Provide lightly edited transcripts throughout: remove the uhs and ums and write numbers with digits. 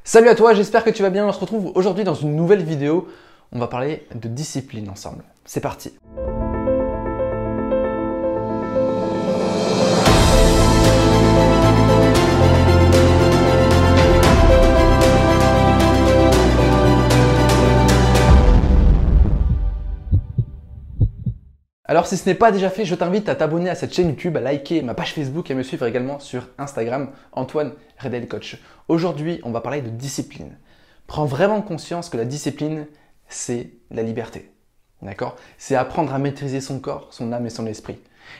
Salut à toi, j'espère que tu vas bien. On se retrouve aujourd'hui dans une nouvelle vidéo. On va parler de discipline ensemble. C'est parti. Alors si ce n'est pas déjà fait, je t'invite à t'abonner à cette chaîne YouTube, à liker ma page Facebook et à me suivre également sur Instagram, Antoine Redel Coach. Aujourd'hui, on va parler de discipline. Prends vraiment conscience que la discipline, c'est la liberté. D'accord? C'est apprendre à maîtriser son corps, son âme et son esprit.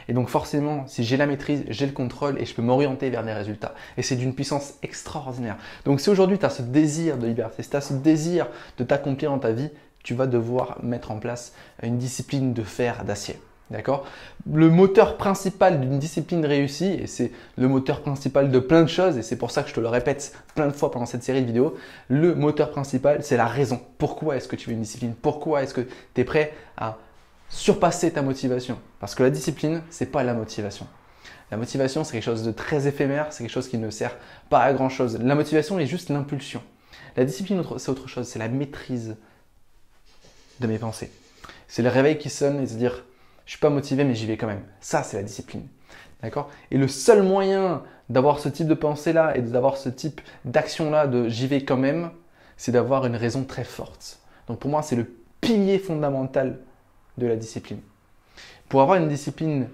Et donc forcément, si j'ai la maîtrise, j'ai le contrôle et je peux m'orienter vers les résultats. Et c'est d'une puissance extraordinaire. Donc si aujourd'hui tu as ce désir de liberté, si tu as ce désir de t'accomplir dans ta vie, tu vas devoir mettre en place une discipline de fer, d'acier. D'accord? Le moteur principal d'une discipline réussie, et c'est le moteur principal de plein de choses, et c'est pour ça que je te le répète plein de fois pendant cette série de vidéos, le moteur principal, c'est la raison. Pourquoi est-ce que tu veux une discipline? Pourquoi est-ce que tu es prêt à surpasser ta motivation? Parce que la discipline, c'est pas la motivation. La motivation, c'est quelque chose de très éphémère, c'est quelque chose qui ne sert pas à grand chose. La motivation est juste l'impulsion. La discipline, c'est autre chose, c'est la maîtrise de mes pensées. C'est le réveil qui sonne et se dire je suis pas motivé mais j'y vais quand même. Ça, c'est la discipline. D'accord? Et le seul moyen d'avoir ce type de pensée-là et d'avoir ce type d'action-là de j'y vais quand même, c'est d'avoir une raison très forte. Donc pour moi, c'est le pilier fondamental de la discipline. Pour avoir une discipline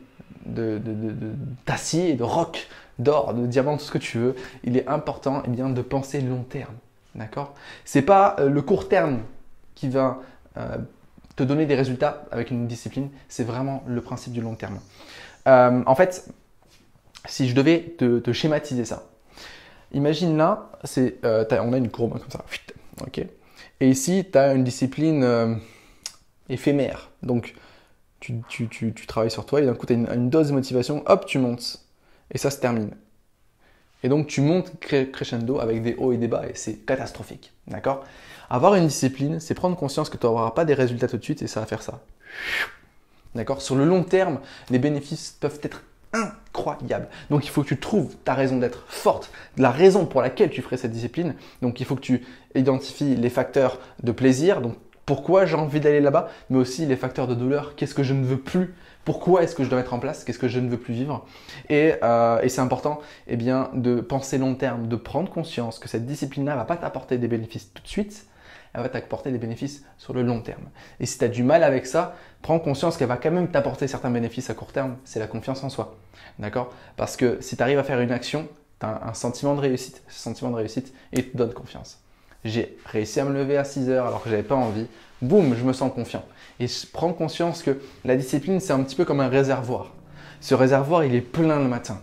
d'acier, de roc, d'or, de diamant, tout ce que tu veux, il est important de penser long terme. D'accord? C'est pas le court terme qui va te donner des résultats avec une discipline, c'est vraiment le principe du long terme. En fait, si je devais te schématiser ça, imagine là, on a une courbe comme ça, ok. Et ici, tu as une discipline éphémère. Donc, tu travailles sur toi et d'un coup, tu as une dose de motivation, hop, tu montes. Et ça se termine. Et donc, tu montes crescendo avec des hauts et des bas et c'est catastrophique. D'accord? Avoir une discipline, c'est prendre conscience que tu n'auras pas des résultats tout de suite et ça va faire ça. D'accord? Sur le long terme, les bénéfices peuvent être incroyables. Donc, il faut que tu trouves ta raison d'être forte, la raison pour laquelle tu ferais cette discipline. Donc, il faut que tu identifies les facteurs de plaisir. Donc, pourquoi j'ai envie d'aller là-bas, mais aussi les facteurs de douleur. Qu'est-ce que je ne veux plus? Pourquoi est-ce que je dois mettre en place? Qu'est-ce que je ne veux plus vivre? Et c'est important de penser long terme, de prendre conscience que cette discipline-là ne va pas t'apporter des bénéfices tout de suite, elle va t'apporter des bénéfices sur le long terme. Et si tu as du mal avec ça, prends conscience qu'elle va quand même t'apporter certains bénéfices à court terme, c'est la confiance en soi. D'accord? Parce que si tu arrives à faire une action, tu as un sentiment de réussite. Ce sentiment de réussite, il te donne confiance. J'ai réussi à me lever à 6 heures alors que je n'avais pas envie. Boum, je me sens confiant. Et je prends conscience que la discipline, c'est un petit peu comme un réservoir. Ce réservoir, il est plein le matin.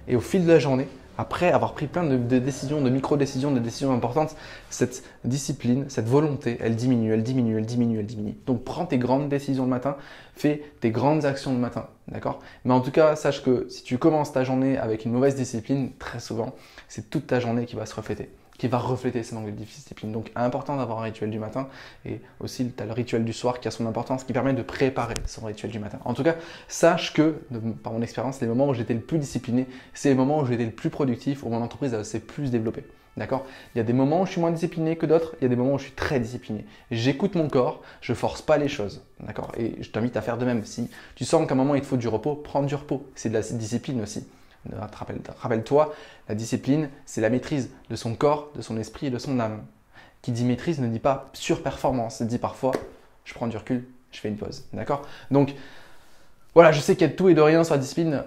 Et au fil de la journée, après avoir pris plein de décisions, de micro-décisions, de décisions importantes, cette discipline, cette volonté, elle diminue, elle diminue, elle diminue, elle diminue. Donc prends tes grandes décisions le matin, fais tes grandes actions le matin. D'accord? Mais en tout cas, sache que si tu commences ta journée avec une mauvaise discipline, très souvent, c'est toute ta journée qui va se refléter, qui va refléter ce manque de discipline. Donc, important d'avoir un rituel du matin et aussi tu as le rituel du soir qui a son importance, qui permet de préparer son rituel du matin. En tout cas, sache que, par mon expérience, les moments où j'étais le plus discipliné, c'est les moments où j'étais le plus productif, où mon entreprise s'est plus développée. D'accord? Il y a des moments où je suis moins discipliné que d'autres, il y a des moments où je suis très discipliné. J'écoute mon corps, je force pas les choses. D'accord? Et je t'invite à faire de même. Si tu sens qu'à un moment il te faut du repos, prends du repos. C'est de la discipline aussi. Rappelle-toi, la discipline, c'est la maîtrise de son corps, de son esprit et de son âme. Qui dit maîtrise ne dit pas surperformance, dit parfois je prends du recul, je fais une pause. D'accord? Donc voilà, je sais qu'il y a de tout et de rien sur la discipline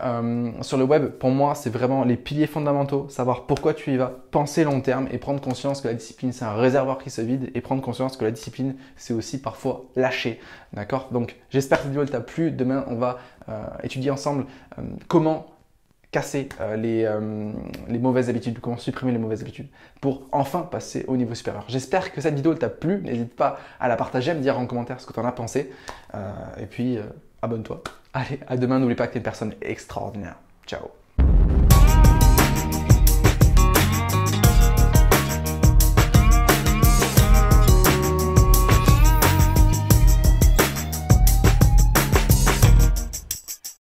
sur le web. Pour moi, c'est vraiment les piliers fondamentaux, savoir pourquoi tu y vas, penser long terme et prendre conscience que la discipline, c'est un réservoir qui se vide et prendre conscience que la discipline, c'est aussi parfois lâcher. D'accord? Donc j'espère que cette vidéo t'a plu. Demain, on va étudier ensemble comment casser les mauvaises habitudes, comment supprimer les mauvaises habitudes pour enfin passer au niveau supérieur. J'espère que cette vidéo t'a plu. N'hésite pas à la partager, à me dire en commentaire ce que tu en as pensé. Et puis, abonne-toi. Allez, à demain. N'oublie pas que tu es une personne extraordinaire. Ciao.